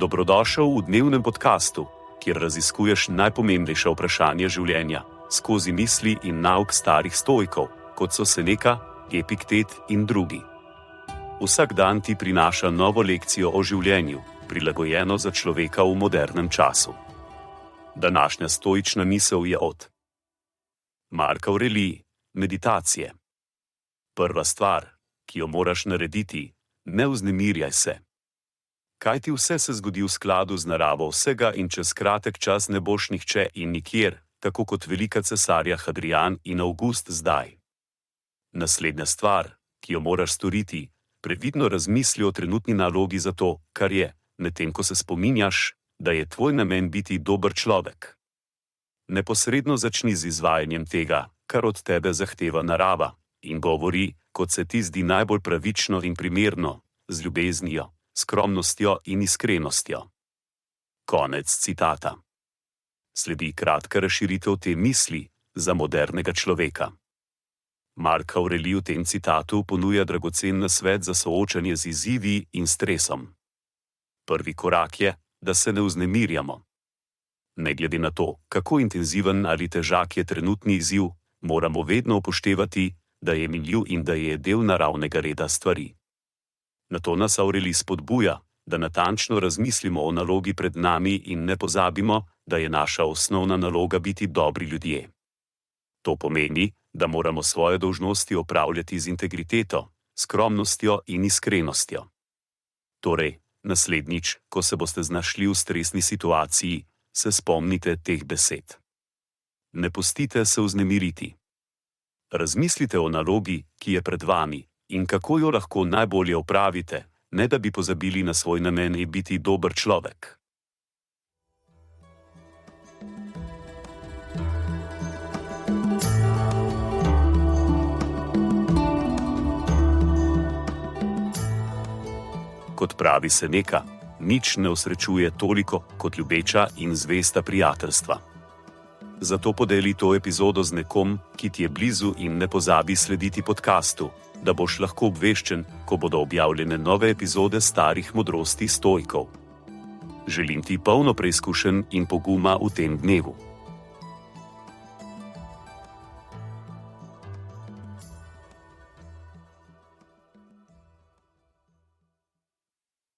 Dobrodošel v dnevnem podkastu, kjer raziskuješ najpomembnejša vprašanja življenja skozi misli in nauk starih stoikov, kot so Seneca, Epiktet in drugi. Vsak dan ti prinaša novo lekcijo o življenju, prilagojeno za človeka v modernem času. Današnja stoična misel je od Mark Aurelij, meditacije. Prva stvar, ki jo moraš narediti, ne vznemirjaj se. Kaj ti vse se zgodi v skladu z naravo vsega in čez kratek čas ne boš nihče in nikjer, tako kot velika cesarja Hadrian in Avgust zdaj. Naslednja stvar, ki jo moraš storiti, previdno razmisli o trenutni nalogi za to, kar je, medtem ko se spominjaš, da je tvoj namen biti dober človek. Neposredno začni z izvajanjem tega, kar od tebe zahteva narava, in govori, kot se ti zdi najbolj pravično in primerno, z ljubeznijo, skromnostjo in iskrenostjo. Konec citata. Sledi kratka razširitev te misli za modernega človeka. Mark Aurelij v tem citatu ponuja dragocen nasvet za soočanje z izzivi in stresom. Prvi korak je, da se ne vznemirjamo. Ne glede na to, kako intenziven ali težak je trenutni izziv, moramo vedno upoštevati, da je minljiv in da je del naravnega reda stvari. Nato nas Aurelij spodbuja, da natančno razmislimo o nalogi pred nami in ne pozabimo, da je naša osnovna naloga biti dobri ljudje. To pomeni, da moramo svoje dolžnosti opravljati z integriteto, skromnostjo in iskrenostjo. Torej, naslednjič, ko se boste znašli v stresni situaciji, se spomnite teh besed. Ne pustite se vznemiriti. Razmislite o nalogi, ki je pred vami, in kako jo lahko najbolje opravite, ne da bi pozabili na svoj namen in biti dober človek. Kot pravi Seneca, nič ne osrečuje toliko kot ljubeča in zvesta prijateljstva. Zato podeli to epizodo z nekom, ki ti je blizu in ne pozabi slediti podkastu, da boš lahko obveščen, ko bodo objavljene nove epizode starih modrosti stoikov. Želim ti polno preizkušenj in poguma v tem dnevu.